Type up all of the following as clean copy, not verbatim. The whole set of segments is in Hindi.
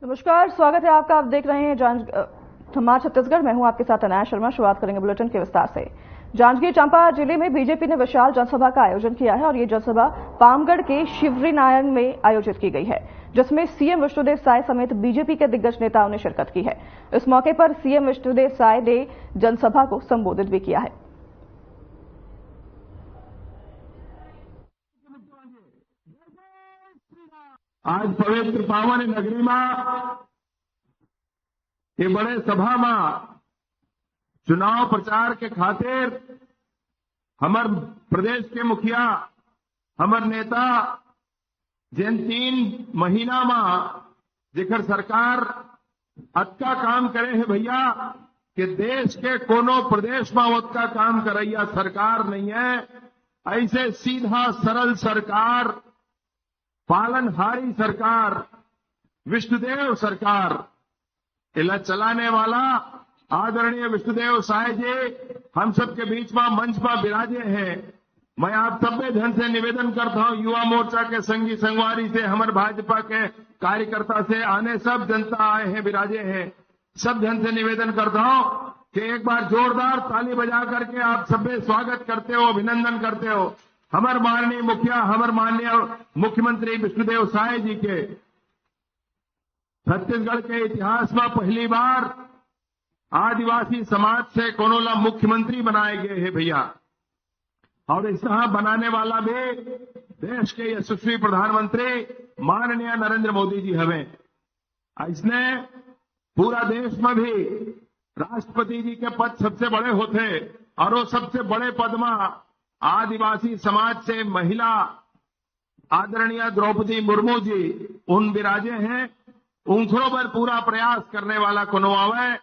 नमस्कार, स्वागत है आपका। आप देख रहे हैं समाचार छत्तीसगढ़। मैं हूं आपके साथ अनाया शर्मा। शुरुआत करेंगे बुलेटिन के विस्तार से। जांजगीर चांपा जिले में बीजेपी ने विशाल जनसभा का आयोजन किया है और ये जनसभा पामगढ़ के शिवरीनारायण में आयोजित की गई है, जिसमें सीएम विष्णुदेव साय समेत बीजेपी के दिग्गज नेताओं ने शिरकत की है। इस मौके पर सीएम विष्णुदेव साय ने जनसभा को संबोधित भी किया है। आज पवित्र पावन नगरी में ये बड़े सभा में चुनाव प्रचार के खातिर हमार प्रदेश के मुखिया, हमार नेता जिन 3 महीना में जेकर सरकार अतका काम करे है भैया कि देश के कोनो प्रदेश में उतना काम करैया सरकार नहीं है। ऐसे सीधा सरल सरकार, पालनहारी सरकार, विष्णुदेव सरकार इला चलाने वाला आदरणीय विष्णुदेव साय जी हम सबके बीच में मंच पर विराजे हैं। मैं आप सभी जन से निवेदन करता हूं, युवा मोर्चा के संगी संगवारी से, हमारे भाजपा के कार्यकर्ता से, आने सब जनता आए हैं, विराजे हैं। सब जन से निवेदन करता हूं कि एक बार जोरदार ताली बजा करके आप सभी स्वागत करते हो, अभिनंदन करते हो हमारे माननीय मुखिया, हमारे माननीय मुख्यमंत्री विष्णुदेव साय जी के। छत्तीसगढ़ के इतिहास में पहली बार आदिवासी समाज से कोनोला मुख्यमंत्री बनाए गए हैं भैया, और इस तरह बनाने वाला भी देश के यशस्वी प्रधानमंत्री माननीय नरेंद्र मोदी जी हमें। इसने पूरा देश में भी राष्ट्रपति जी के पद सबसे बड़े होते और वो सबसे बड़े पद में आदिवासी समाज से महिला आदरणीय द्रौपदी मुर्मू जी उन विराजे हैं। उनखरों पर पूरा प्रयास करने वाला कोनो आवे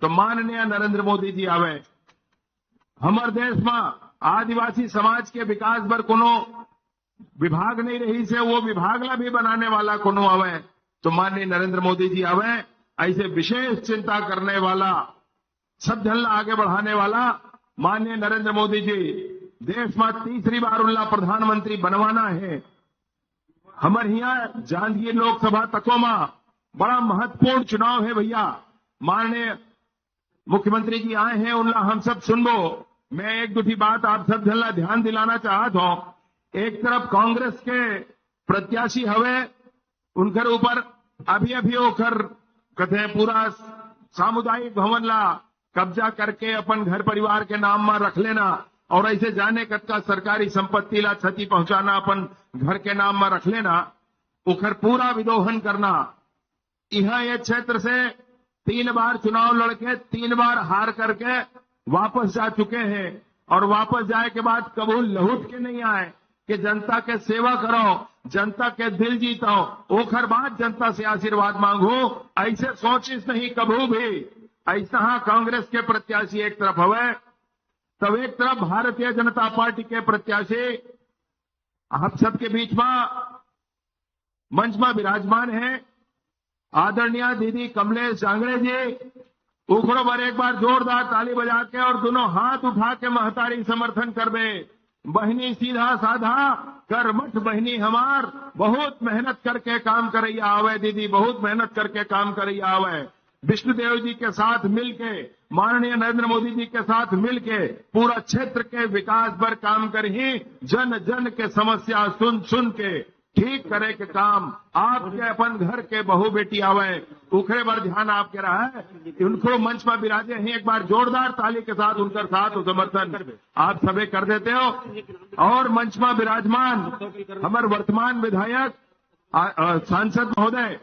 तो माननीय नरेंद्र मोदी जी आवे। हमारे देश में आदिवासी समाज के विकास पर कोनो विभाग नहीं रही से वो विभाग ला भी बनाने वाला कोनो आवे तो माननीय नरेंद्र मोदी जी आवे। ऐसे विशेष चिंता करने वाला, सब जन आगे बढ़ाने वाला माननीय नरेंद्र मोदी जी देश में तीसरी बार उनला प्रधानमंत्री बनवाना है। हमारे यहाँ जांजगीर लोकसभा तकों में बड़ा महत्वपूर्ण चुनाव है भैया। माननीय मुख्यमंत्री जी आए हैं, उनला हम सब सुनबो। मैं एक दूसरी बात आप सब जन ध्यान दिलाना चाहता हूं। एक तरफ कांग्रेस के प्रत्याशी हवे, उनकर ऊपर अभी होकर कहते हैं पूरा सामुदायिक भवन ला कब्जा करके अपन घर परिवार के नाम में रख लेना और ऐसे जाने कत्का सरकारी संपत्ति ला क्षति पहुंचाना अपन घर के नाम में रख लेना, उखर पूरा विदोहन करना। यहां ये क्षेत्र से 3 बार चुनाव लड़के 3 बार हार करके वापस जा चुके हैं और वापस जाए के बाद कबू लौट के नहीं आए कि जनता के सेवा करो, जनता के दिल जीतो, ओखर बाद जनता से आशीर्वाद मांगो। ऐसे सोचिस नहीं कबू भी। ऐसा कांग्रेस के प्रत्याशी एक तरफ हवे, तब एक तरफ भारतीय जनता पार्टी के प्रत्याशी आप सबके बीच में मंच में विराजमान है आदरणीय दीदी कमलेश जांगड़े जी। उखड़ो पर एक बार जोरदार ताली बजा के और दोनों हाथ उठा के महतारी समर्थन करबे। बहनी सीधा साधा कर्मठ बहनी हमार, बहुत मेहनत करके काम करैया आवे दीदी, बहुत मेहनत करके काम करैया आवे। विष्णुदेव जी के साथ मिलके, माननीय नरेंद्र मोदी जी के साथ मिलके पूरा क्षेत्र के विकास पर काम कर ही जन जन के समस्या सुन सुन के ठीक करे के काम आपके अपन घर के बहू बेटी आवे। उखरे पर ध्यान आपके रहा है, उनको मंच पर विराजे हैं। एक बार जोरदार ताली के साथ उनका साथ समर्थन आप सभी कर देते हो। और मंच में विराजमान हमारे वर्तमान विधायक सांसद महोदय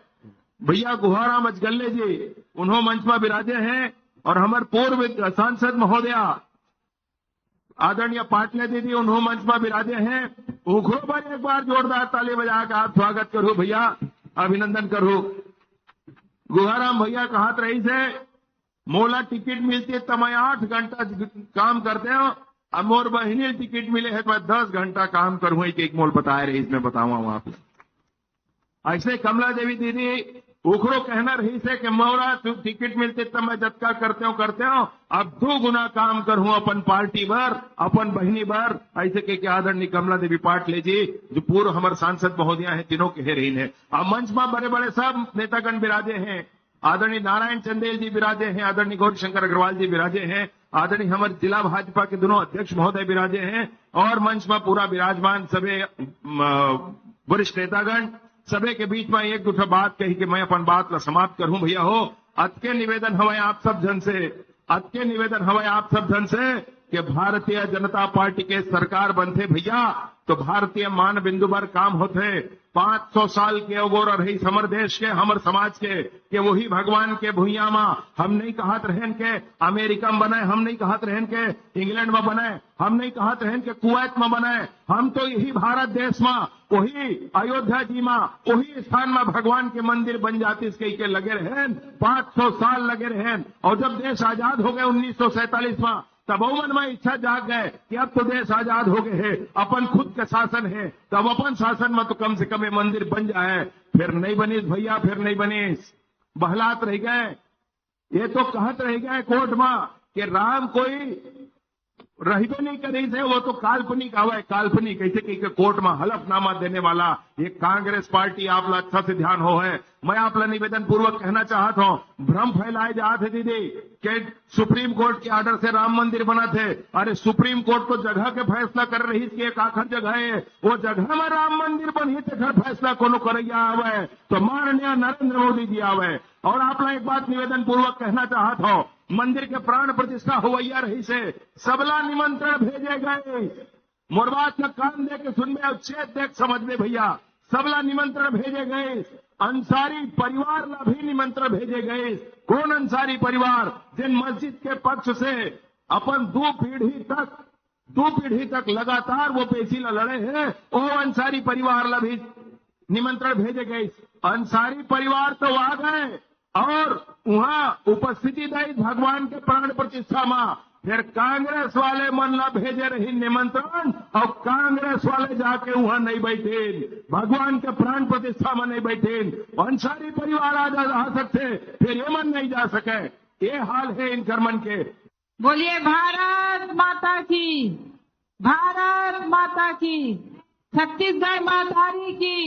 भैया गुहाराम अजगल्ले जी, उन्होंने मंच में विराजे हैं। और हमारे पूर्व सांसद महोदया आदरणीय पाटले दीदी, उन्होंने मंच में विराजे हैं। उखड़ो पर एक बार जोरदार ताली बजा के आप स्वागत करो भैया, अभिनंदन करो। गुहाराम भैया कहत रही से मोला टिकट मिलती है तो मैं 8 घंटा काम करते हो, अब मोर बहिनी टिकट मिले है तो मैं 10 घंटा काम करूँ। एक मोल बताए रही, इसमें बताऊंगा आपको। ऐसे कमला देवी दीदी उखड़ो कहना रही से कि मोरा तू टिकट मिलते तब मैं जत्का करते हो अब 2 गुना काम करूं अपन पार्टी बर अपन बहनी बर ऐसे के आदरणीय कमला देवी पाटले जी जो पूर्व हमारे सांसद महोदया है तीनों के रही है। अब मंच में बड़े बड़े सब नेतागण विराजे हैं। आदरणीय नारायण चंदेल जी विराजे हैं, आदरणीय गौरीशंकर अग्रवाल जी विराजे हैं, आदरणीय हमारे जिला भाजपा के दोनों अध्यक्ष महोदय विराजे हैं और मंच में पूरा विराजमान सभी वरिष्ठ नेतागण सभी के बीच में एक दूसरा बात कही कि मैं अपन बात ला समाप्त करूं। भैया हो अतके निवेदन हवाए आप सब जन से कि भारतीय जनता पार्टी के सरकार बनते भैया तो भारतीय मान बिंदु पर काम होते 500 साल के अगोर रही हमर देश के हमर समाज के वही भगवान के भूइया में हम नहीं कहत रहन के अमेरिका में बनाए, हम नहीं कहत रहन के इंग्लैंड में बनाए, हम नहीं कहत रहन के कुवैत में बनाए, हम तो यही भारत देश में वही अयोध्या जी में वही स्थान में भगवान के मंदिर बन जाती के लगे रहन 500 साल लगे रहन। और जब देश आजाद हो गए 1947 में तब मन में इच्छा जाग गए कि अब तो देश आजाद हो गए है, अपन खुद के शासन है, तब अपन शासन में तो कम से कम ये मंदिर बन जाए। फिर नहीं बनीस भैया, फिर नहीं बनीस, बहलात रह गए। ये तो कहत रह गए कोर्ट में कि राम कोई रहबे नहीं करी थे, वो तो काल्पनिक आवे, काल्पनिक ऐसे कि कोर्ट में हलफनामा देने वाला ये कांग्रेस पार्टी आपला अच्छा से ध्यान हो है। मैं आपला निवेदन पूर्वक कहना चाहता हूं, भ्रम फैलाए जाते दीदी कि सुप्रीम कोर्ट के ऑर्डर से राम मंदिर बना थे। अरे सुप्रीम कोर्ट तो जगह के फैसला कर रही थी, एक आखिर जगह है वो जगह में राम मंदिर बनी थे, घर फैसला कोनो करैया आवे तो माननीय नरेंद्र मोदी जी आवे। और आपला एक बात निवेदन पूर्वक कहना चाहता हूं, मंदिर के प्राण प्रतिष्ठा होवैया रही से सबला निमंत्रण भेजे गए। मोर बात न कान दे के सुन में और चेत देख समझ में भैया, सबला निमंत्रण भेजे गए। अंसारी परिवार ला भी निमंत्रण भेजे गए। कौन अंसारी परिवार? जिन मस्जिद के पक्ष से अपन 2 पीढ़ी तक लगातार वो पेशी ला लड़े हैं, वो अंसारी परिवार ला भी निमंत्रण भेजे गए। अंसारी परिवार तो आ गए और वहां उपस्थिति दी भगवान के प्राण प्रतिष्ठा में। फिर कांग्रेस वाले मन ला भेजे रही निमंत्रण और कांग्रेस वाले जाके वहां नहीं बैठे, भगवान के प्राण प्रतिष्ठा में नहीं बैठे। अंसारी परिवार आ सकते, फिर ये मन नहीं जा सके। ये हाल है इन कर्मन के। बोलिए भारत माता की, भारत माता की, छत्तीसगढ़ मातारी की,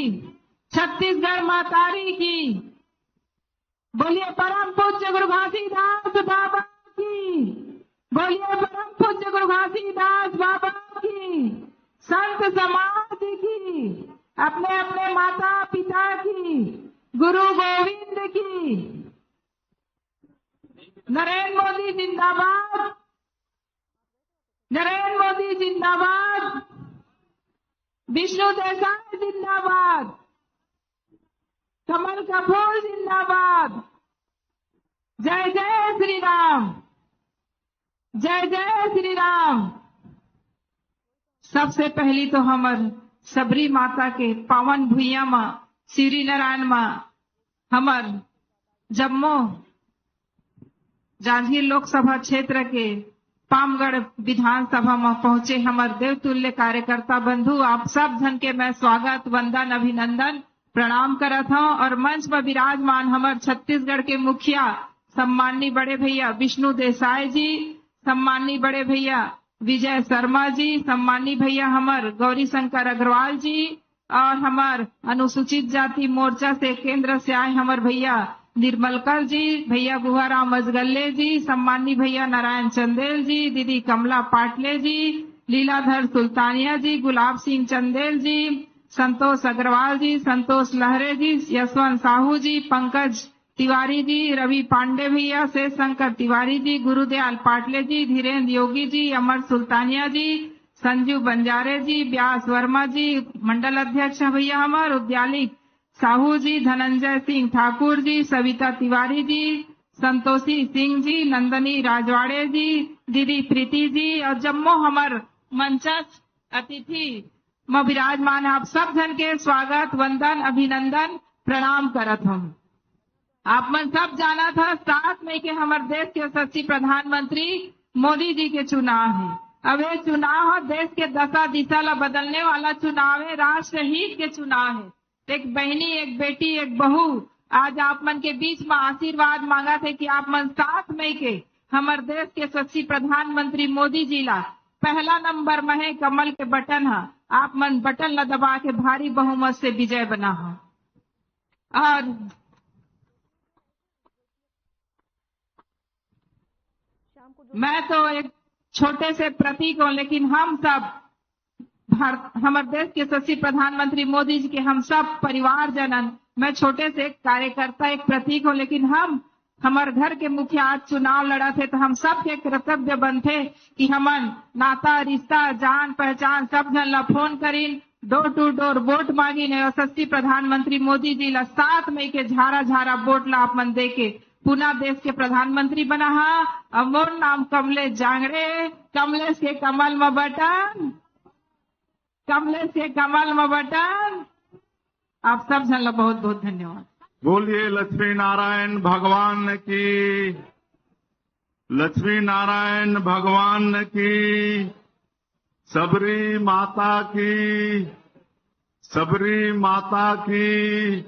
छत्तीसगढ़ मातारी की। बोलिए परम पूज्य गुरु घासीदास बाबा की, बोलिए परम पूज्य गुरु घासीदास बाबा की, संत समाज की, अपने अपने माता पिता की, गुरु गोविंद की। नरेंद्र मोदी जिंदाबाद, नरेंद्र मोदी जिंदाबाद, विष्णु देसाई जिंदाबाद, कमल का फूल जिंदाबाद। जय जय श्री राम, जय जय श्री राम। सबसे पहली तो हमर सबरी माता के पावन भुइया में श्री नारायण में हमर जम्मू जांजगीर लोकसभा क्षेत्र के पामगढ़ विधानसभा में पहुंचे हमर देवतुल्य कार्यकर्ता बंधु, आप सब जन के मैं स्वागत, वंदन, अभिनंदन, प्रणाम करत हूं। और मंच पर विराजमान हमर छत्तीसगढ़ के मुखिया सम्माननीय बड़े भैया विष्णु देसाई जी, सम्माननीय बड़े भैया विजय शर्मा जी, सम्माननीय भैया हमर गौरीशंकर अग्रवाल जी, और हमार अनुसूचित जाति मोर्चा से केंद्र से आए हमर भैया निर्मलकर जी, भैया गुहाराम अजगल्ले जी, सम्माननीय भैया नारायण चंदेल जी, दीदी कमला पाटले जी, लीलाधर सुल्तानिया जी, गुलाब सिंह चंदेल जी, संतोष अग्रवाल जी, संतोष लहरे जी, यशवंत साहू जी, पंकज तिवारी जी, रवि पांडे भैया, शेष शंकर तिवारी जी, गुरुदयाल पाटले जी, धीरेन्द्र योगी जी, अमर सुल्तानिया जी, संजू बंजारे जी, व्यास वर्मा जी, मंडल अध्यक्ष भैया हमार उद्यालिक साहू जी, धनंजय सिंह ठाकुर जी, सविता तिवारी जी, संतोषी सिंह जी, नंदनी राजवाड़े जी, दीदी प्रीति जी, और जम्मू हमार मंचस्थ अतिथि में विराजमान आप सब जन के स्वागत, वंदन, अभिनंदन, प्रणाम करत हम। आप मन सब जाना था 7 मई के हमारे देश के यशस्वी प्रधानमंत्री मोदी जी के चुनाव है। अब ये चुनाव देश के दशा दिशा ला बदलने वाला चुनाव है, राष्ट्र हित के चुनाव है। एक बहनी, एक बेटी, एक बहू आज आप मन के बीच में आशीर्वाद मांगा थे कि आप मन 7 मई के हमारे देश के यशस्वी प्रधानमंत्री मोदी जी ला पहला नंबर में है कमल के बटन है, आप मन बटन ला दबा के भारी बहुमत से विजय बना हो। और मैं तो एक छोटे से प्रतीक हूं, लेकिन हम सब हमारे देश के यशस्वी प्रधानमंत्री मोदी जी के हम सब परिवार जनन, मैं छोटे से एक कार्यकर्ता एक प्रतीक हूं, लेकिन हमारे घर के मुखिया आज चुनाव लड़ा थे तो हम सब के कर्तव्य बनते कि हमन नाता रिश्ता जान पहचान सब जन ला फोन करीन, डोर टू डोर वोट मांगी ने यशस्वी प्रधानमंत्री मोदी जी ला 7 मई के झारा झारा वोट ला अपन दे के पुनः देश के प्रधानमंत्री बना हा। अब मोर नाम कमलेश जांगड़े, कमलेश के कमल में बटन, कमलेश के कमल में बटन। आप सब जन ला बहुत बहुत धन्यवाद। बोलिए लक्ष्मी नारायण भगवान की, लक्ष्मी नारायण भगवान की, सबरी माता की, सबरी माता की,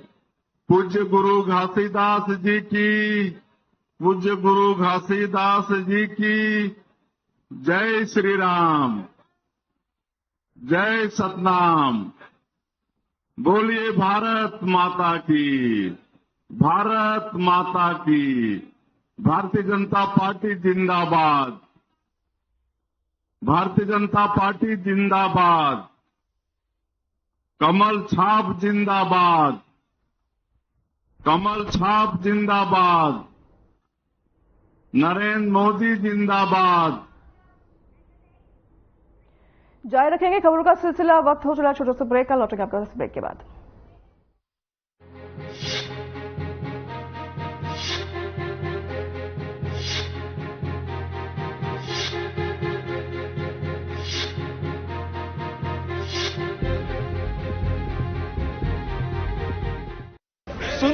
पूज्य गुरु घासीदास जी की, पूज्य गुरु घासीदास जी की जय श्री राम, जय सतनाम। बोलिए भारत माता की, भारत माता की। भारतीय जनता पार्टी जिंदाबाद, भारतीय जनता पार्टी जिंदाबाद, कमल छाप जिंदाबाद, कमल छाप जिंदाबाद, नरेंद्र मोदी जिंदाबाद। जारी रखेंगे खबरों का सिलसिला। वक्त हो चला छोटे से ब्रेक का, लौटेंगे आपका इस ब्रेक के बाद।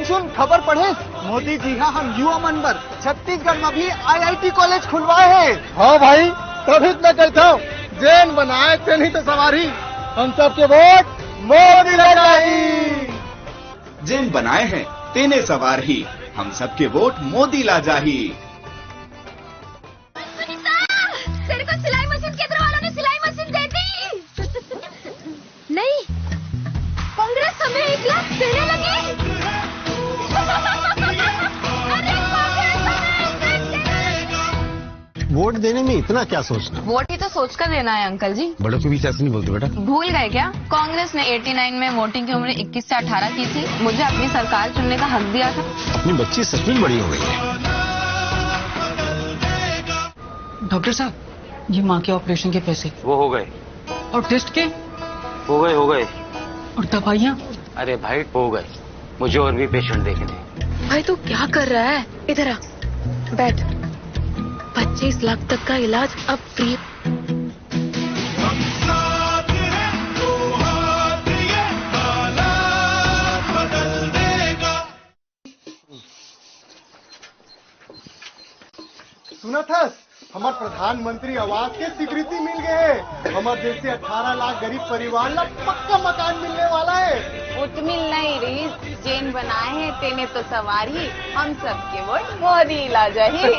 सुन खबर पढ़े, मोदी जी हाँ हम युवा मनवर छत्तीसगढ़ में भी IIT कॉलेज खुलवाए हैं। हाँ भाई, तभी इतना कहता हूँ, जैन बनाए थे नहीं तो सवारी, हम सबके वोट मोदी लगाई। जैन बनाए हैं तेने सवार ही, हम सबके वोट मोदी ला जाही। तेरे को सिलाई मशीन केंद्र वालों ने सिलाई मशीन दे दी। नहीं, कांग्रेस हमें 1 लाख देने लगी। वोट देने में इतना क्या सोचना? वोट ही तो सोच कर देना है अंकल जी। बड़ों के बीच ऐसे नहीं बोलते बेटा। भूल गए क्या? कांग्रेस ने 89 में वोटिंग की उम्र 21 से 18 की थी। मुझे अपनी सरकार चुनने का हक दिया था। अपनी बच्ची सचमुच बड़ी हो गई है। डॉक्टर साहब, ये माँ के ऑपरेशन के पैसे। वो हो गए। और टेस्ट के? हो गए। और दवाइयाँ? अरे भाई हो गए, मुझे और भी पेशेंट देखने। भाई तू क्या कर रहा है? इधर आ, बैठ। 25 लाख तक का इलाज अब फ्री। सुना था हमारे प्रधानमंत्री आवास के स्वीकृति मिल गए। हमारे देश से 18 लाख गरीब परिवार ला पक्का मकान मिलने वाला है। उतमिल नहीं रही, जैन बनाए हैं तेने तो सवारी, हम सबके वोट मोदी ला जाही।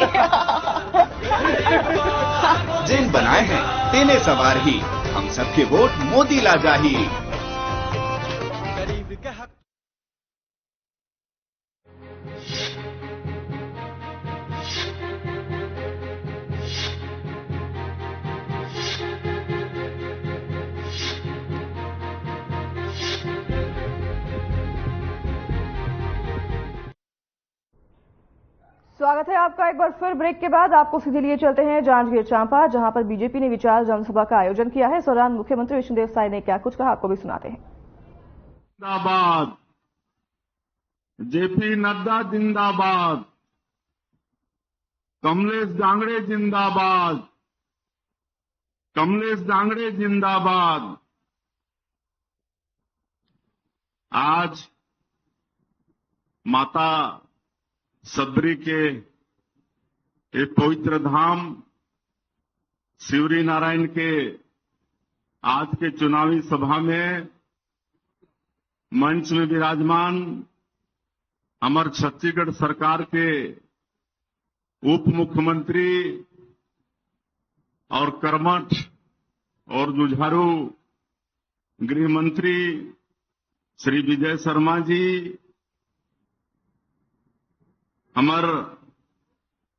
जैन बनाए हैं तेने सवार ही, हम सबके वोट मोदी ला जाही। गरीब के हक। स्वागत है आपका एक बार फिर ब्रेक के बाद। आपको सीधे लिए चलते हैं जांजगीर चांपा, जहां पर बीजेपी ने विशाल जनसभा का आयोजन किया है। इस दौरान मुख्यमंत्री विष्णुदेव साय ने क्या कुछ कहा, आपको भी सुनाते हैं। जिंदाबाद, जेपी नड्डा जिंदाबाद, कमलेश जांगड़े जिंदाबाद, कमलेश जांगड़े जिंदाबाद। आज माता सबरी के एक पवित्र धाम शिवरी नारायण के आज के चुनावी सभा में मंच में विराजमान हमार छत्तीसगढ़ सरकार के उप मुख्यमंत्री और कर्मठ और जुझारू गृह मंत्री श्री विजय शर्मा जी, हमार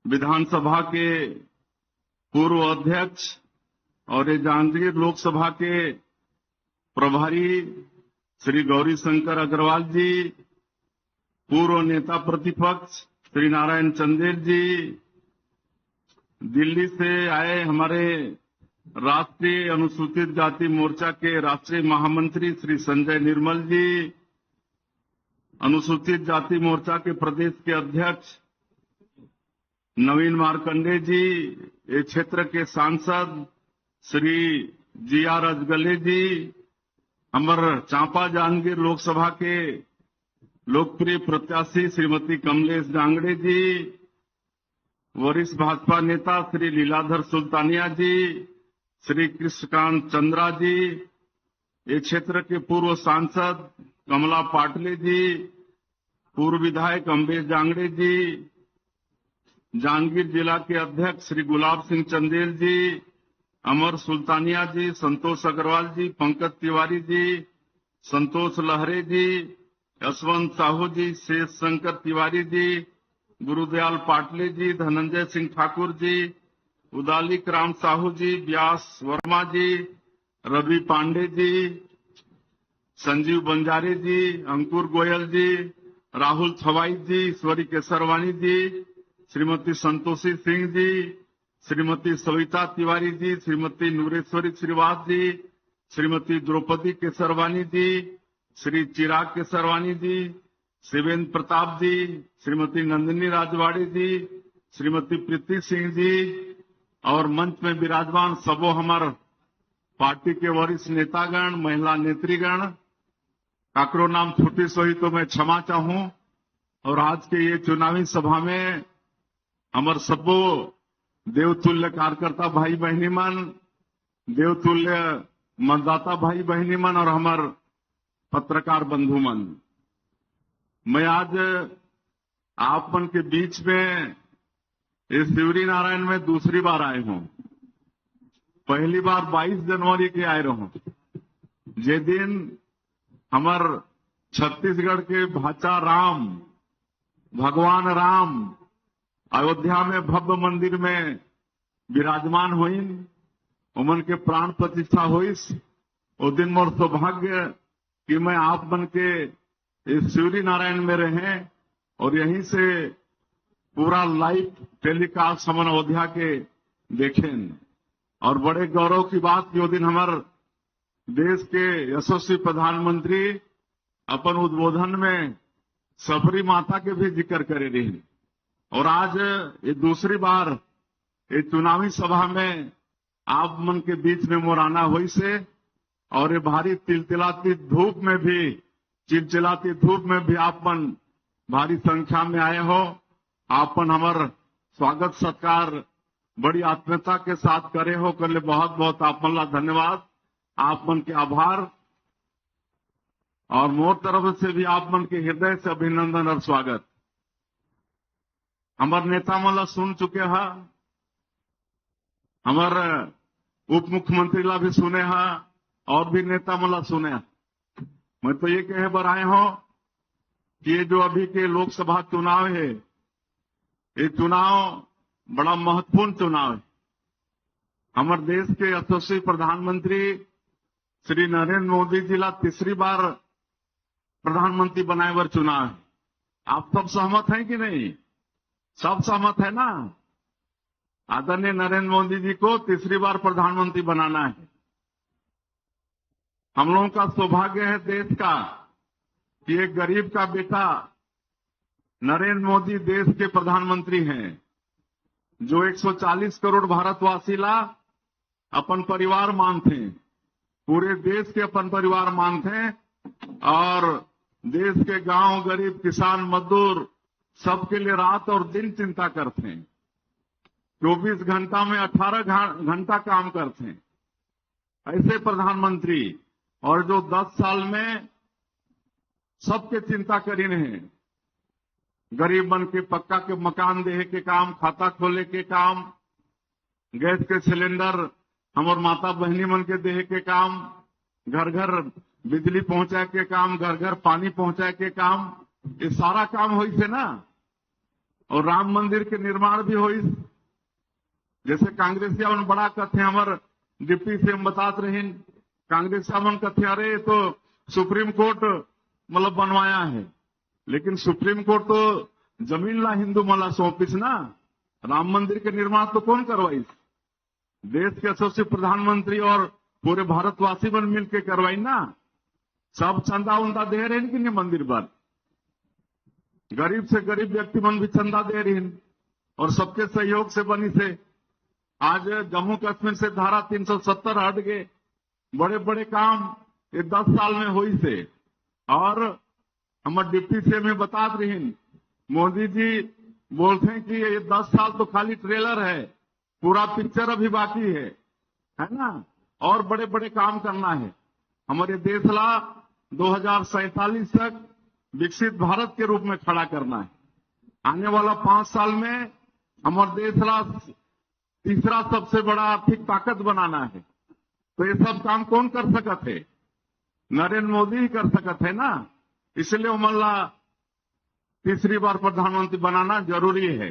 विधानसभा के पूर्व अध्यक्ष और ये जांजगीर लोकसभा के प्रभारी श्री गौरी शंकर अग्रवाल जी, पूर्व नेता प्रतिपक्ष श्री नारायण चंदेल जी, दिल्ली से आए हमारे राष्ट्रीय अनुसूचित जाति मोर्चा के राष्ट्रीय महामंत्री श्री संजय निर्मल जी, अनुसूचित जाति मोर्चा के प्रदेश के अध्यक्ष नवीन मार्कंडे जी, ये क्षेत्र के सांसद श्री जी.आर. अजगले जी, हमारे चांपा जांजगीर लोकसभा के लोकप्रिय प्रत्याशी श्रीमती कमलेश जांगड़े जी, वरिष्ठ भाजपा नेता श्री लीलाधर सुल्तानिया जी, श्री कृष्णकांत चंद्रा जी, ये क्षेत्र के पूर्व सांसद कमला पाटले जी, पूर्व विधायक अम्बेश जांगड़े जी, जांजगीर जिला के अध्यक्ष श्री गुलाब सिंह चंदेल जी, अमर सुल्तानिया जी, संतोष अग्रवाल जी, पंकज तिवारी जी, संतोष लहरे जी, यशवंत साहू जी, शेष शंकर तिवारी जी, गुरुदयाल पाटले जी, धनंजय सिंह ठाकुर जी, उदालिक राम साहू जी, व्यास वर्मा जी, रवि पांडे जी, संजीव बंजारे जी, अंकुर गोयल जी, राहुल छवाई जी, ईश्वरी केसरवानी जी, श्रीमती संतोषी सिंह जी, श्रीमती सविता तिवारी जी, श्रीमती नूरेश्वरी श्रीवास जी, श्रीमती द्रौपदी केसरवानी जी, श्री चिराग केसरवानी जी, शिवेंद्र प्रताप जी, श्रीमती नंदिनी राजवाड़े जी, श्रीमती प्रीति सिंह जी और मंच में विराजमान सबो हमार पार्टी के वरिष्ठ नेतागण, महिला नेत्रीगण, काकरो नाम छुट्टी सोई तो मैं क्षमा चाहूं। और आज के ये चुनावी सभा में हमार सबो देवतुल्य कार्यकर्ता भाई बहनी मन, देवतुल्य मतदाता भाई बहनी मन और हमार पत्रकार बंधु मन, मैं आज आप मन के बीच में इस शिवरी नारायण में दूसरी बार आए हूं। पहली बार 22 जनवरी के आए रहूं, जे दिन हमार छत्तीसगढ़ के भाचा राम, भगवान राम अयोध्या में भव्य मंदिर में विराजमान होइन, उमन के प्राण प्रतिष्ठा होइस। उस दिन मोर सौभाग्य कि मैं आप बन के इस शिवरी नारायण में रहे और यहीं से पूरा लाइव टेलीकास्ट हमन अयोध्या के देखें। और बड़े गौरव की बात कि वो दिन हमारे देश के यशस्वी प्रधानमंत्री अपन उद्बोधन में सबरी माता के भी जिक्र करे रही। और आज ये दूसरी बार ये चुनावी सभा में आप मन के बीच में मोराना हुई से, और ये भारी चिलचिलाती धूप में भी, चिलचिलाती धूप में भी आप मन भारी संख्या में आए हो। आपन हमार स्वागत सत्कार बड़ी आत्मीयता के साथ करे हो, कर ले बहुत बहुत आप मन ला धन्यवाद, आप मन के आभार। और मोर तरफ से भी आप मन के हृदय से अभिनंदन और स्वागत। हमार नेता मन ला सुन चुके हैं, हमार उप मुख्यमंत्री ला भी सुने हैं और भी नेता मन ला सुने। मैं तो ये कहे बर आए हो कि ये जो अभी के लोकसभा चुनाव है, ये चुनाव बड़ा महत्वपूर्ण चुनाव है। हमारे देश के यशस्वी प्रधानमंत्री श्री नरेंद्र मोदी जी ला तीसरी बार प्रधानमंत्री बनाए बर चुनाव है। आप सब सहमत हैं कि नहीं? सब सहमत है ना? आदरणीय नरेंद्र मोदी जी को तीसरी बार प्रधानमंत्री बनाना है। हम लोगों का सौभाग्य है देश का कि एक गरीब का बेटा नरेंद्र मोदी देश के प्रधानमंत्री हैं, जो 140 करोड़ भारतवासी ला अपन परिवार मानते, पूरे देश के अपन परिवार मानते और देश के गांव, गरीब, किसान, मजदूर सबके लिए रात और दिन चिंता करते हैं। 24 घंटा में 18 घंटा काम करते हैं, ऐसे प्रधानमंत्री, और जो 10 साल में सबके चिंता करी हैं। गरीब मन के पक्का के मकान देहे के काम, खाता खोले के काम, गैस के सिलेंडर हमार माता बहनी मन के देहे के काम, घर घर बिजली पहुंचाए के काम, घर घर पानी पहुंचाए के काम, ये सारा काम होई से ना। और राम मंदिर के निर्माण भी होई। जैसे कांग्रेसिया मन बड़ा कथे, हमार डिप्टी से हम बतात रहे, कांग्रेसिया मन कथे अरे तो सुप्रीम कोर्ट मतलब बनवाया है, लेकिन सुप्रीम कोर्ट तो जमीन ला हिंदू मला सौंपिस ना, राम मंदिर के निर्माण तो कौन करवाई? देश के यशस्वी प्रधानमंत्री और पूरे भारतवासी मन मिलकर करवाई ना। सब चंदा उंदा दे रहे कि नहीं मंदिर पर, गरीब से गरीब व्यक्ति मन भी चंदा दे रही और सबके सहयोग से बनी से आज जम्मू कश्मीर से धारा 370 हट गए। बड़े बड़े काम ये 10 साल में हुई से। और हमारे डिप्टी से में बता रही, मोदी जी बोलते हैं कि ये 10 साल तो खाली ट्रेलर है, पूरा पिक्चर अभी बाकी है ना। और बड़े बड़े काम करना है। हमारे देश ला 2047 तक विकसित भारत के रूप में खड़ा करना है। आने वाला 5 साल में हमारे देश ला तीसरा सबसे बड़ा आर्थिक ताकत बनाना है। तो ये सब काम कौन कर सकत है? नरेंद्र मोदी ही कर सकत है ना। इसलिए उमल्ला तीसरी बार प्रधानमंत्री बनाना जरूरी है।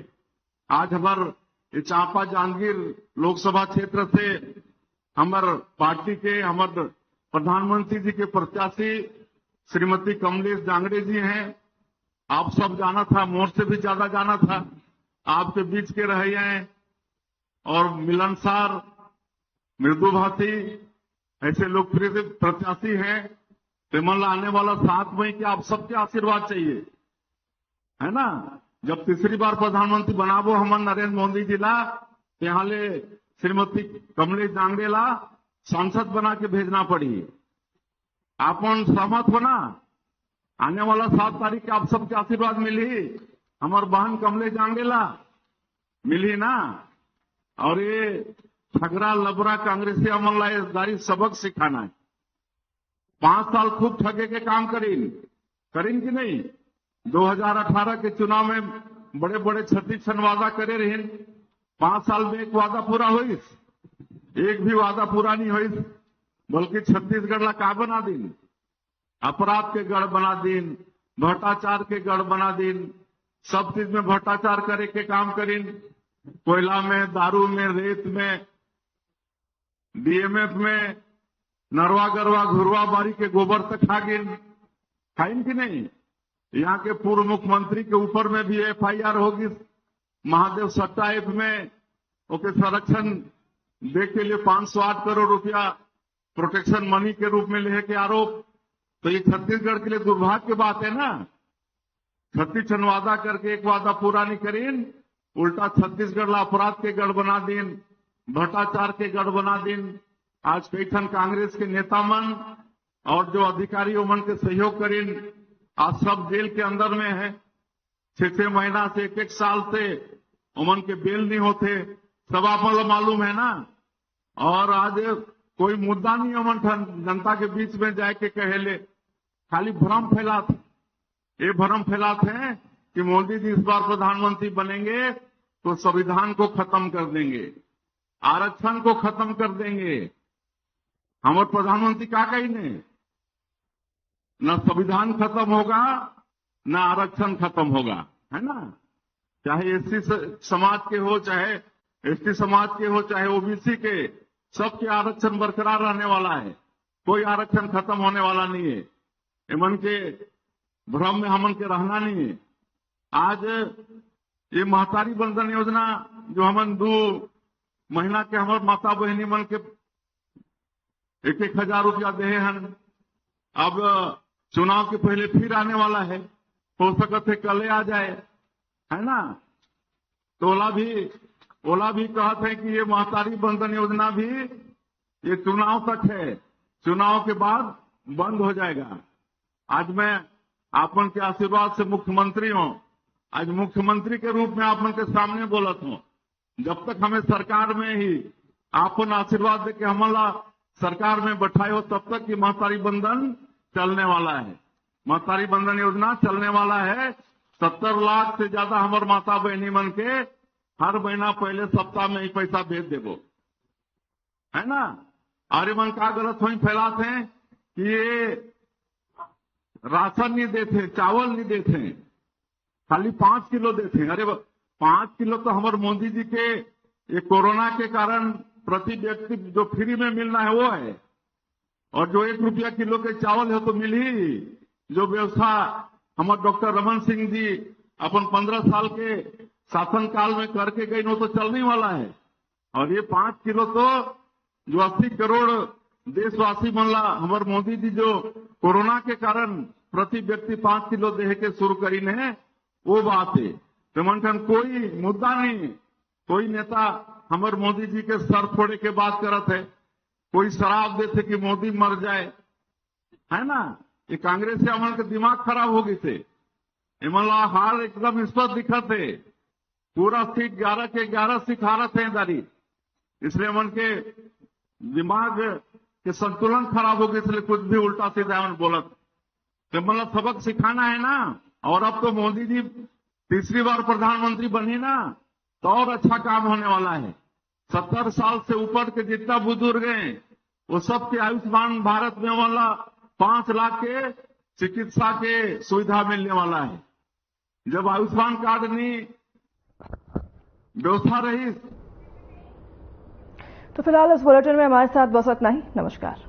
आज हमारे चांपा जांजगीर लोकसभा क्षेत्र से हमारे पार्टी के हमारे प्रधानमंत्री जी के प्रत्याशी श्रीमती कमलेश जांगड़े जी हैं। आप सब जाना था, मोर से भी ज्यादा जाना था, आपके बीच के रहे हैं और मिलनसार मृदुभाषी ऐसे लोकप्रिय प्रत्याशी हैं। तिमल्ला आने वाला 7 मई के आप सबके आशीर्वाद चाहिए, है ना। जब तीसरी बार प्रधानमंत्री बनाबो हमारे नरेंद्र मोदी जी ला, यहाँ ले श्रीमती कमलेश जांगड़े ला सांसद बना के भेजना पड़ी। आप सहमत हो ना? आने वाला 7 तारीख के आप सबके आशीर्वाद मिली, हमारे बहन कमलेश जांगड़े ला मिली ना। और ये ठगरा लबरा कांग्रेसी अमल ला दारी सबक सिखाना है। 5 साल खूब ठगे के काम करीन कि नहीं? 2018 के चुनाव में बड़े बड़े 36 वादा करे रहे। 5 साल में एक वादा पूरा हुई? एक भी वादा पूरा नहीं हुई, बल्कि छत्तीसगढ़ ला का बना दिन? अपराध के गढ़ बना दिन, भ्रष्टाचार के गढ़ बना दिन, सब चीज में भ्रष्टाचार करे के काम करीन। कोयला में, दारू में, रेत में, डीएमएफ में, नरवा गरवा घुरवा बारी के गोबर तक खा खाइन कि नहीं? यहाँ के पूर्व मुख्यमंत्री के ऊपर में भी एफआईआर होगी। महादेव सट्टा ऐप में ओके संरक्षण दे के लिए 508 करोड़ रुपया प्रोटेक्शन मनी के रूप में लेने के आरोप। तो ये छत्तीसगढ़ के लिए दुर्भाग्य की बात है ना। 36 वादा करके एक वादा पूरा नहीं करीन, उल्टा छत्तीसगढ़ ला अपराध के गढ़ बना दिन, भ्रष्टाचार के गढ़ बना दिन। आज कई ठन कांग्रेस के नेता मन और जो अधिकारी मन के सहयोग करीन आज सब जेल के अंदर में है। 6 महीना से 1 साल से उमन के बेल नहीं होते, सब आप मालूम है ना। और आज कोई मुद्दा नहीं उमन जनता के बीच में जाए के कहेले, खाली भ्रम फैलाते। ये भ्रम फैलाते हैं कि मोदी जी इस बार प्रधानमंत्री बनेंगे तो संविधान को खत्म कर देंगे, आरक्षण को खत्म कर देंगे। हमारे प्रधानमंत्री का कही ने न संविधान खत्म होगा न आरक्षण खत्म होगा, है ना। चाहे एससी समाज के हो, चाहे एसटी समाज के हो, चाहे ओबीसी के, सबके आरक्षण बरकरार रहने वाला है। कोई आरक्षण खत्म होने वाला नहीं है। इमन के भ्रम में हमन के रहना नहीं है। आज ये महतारी बंधन योजना जो हमन 2 महीना के हमारे माता बहनी मन के 1,000 रुपया दे हैं। अब चुनाव के पहले फिर आने वाला है, हो सकते कल आ जाए, है ना। तो ओला भी कहते हैं कि ये महतारी बंधन योजना भी ये चुनाव तक है, चुनाव के बाद बंद हो जाएगा। आज मैं आपन के आशीर्वाद से मुख्यमंत्री हूं, आज मुख्यमंत्री के रूप में आपन के सामने बोलत हूं। जब तक हमें सरकार में ही आपन आशीर्वाद दे के हमला सरकार में बैठाए हो, तब तक ये महतारी बंधन चलने वाला है। महतारी बंधन योजना चलने वाला है 70 लाख से ज्यादा हमारे माता बहनी मन के हर महीना पहले सप्ताह में ही पैसा भेज देवो, है ना। और मन का गलत वही फैलाते हैं कि ये राशन नहीं देते, चावल नहीं देते, खाली 5 किलो देते हैं। अरे 5 किलो तो हमारे मोदी जी के ये कोरोना के कारण प्रति व्यक्ति जो फ्री में मिलना है वो है, और जो 1 रुपया किलो के चावल है तो मिल ही। जो व्यवस्था हमारे डॉक्टर रमन सिंह जी अपन 15 साल के शासनकाल में करके गए वो तो चलने वाला है। और ये 5 किलो तो जो 80 करोड़ देशवासी मनला हमारे मोदी जी जो कोरोना के कारण प्रति व्यक्ति 5 किलो देह के शुरू करी है वो बात है। तो मनठन कोई मुद्दा नहीं, कोई नेता हमारे मोदी जी के सर फोड़े के बात करत है, कोई शराब देते कि मोदी मर जाए, है ना। ये कांग्रेस से अमन के दिमाग खराब हो गई थे। इमला हाल एकदम स्पष्ट दिखत है, पूरा सीट 11 के 11 सिखारत है दारी, इसलिए अमन के दिमाग के संतुलन खराब हो गई, इसलिए कुछ भी उल्टा सीधा अमन बोलत। तो मतलब सबक सिखाना है ना। और अब तो मोदी जी तीसरी बार प्रधानमंत्री बनी ना, तो और अच्छा काम होने वाला है। 70 साल से ऊपर के जितना बुजुर्ग हैं वो सबके आयुष्मान भारत में वाला 5 लाख के चिकित्सा के सुविधा मिलने वाला है। जब आयुष्मान कार्ड नहीं व्यवस्था रही। तो फिलहाल इस बुलेटिन में हमारे साथ बस इतना ही। नमस्कार।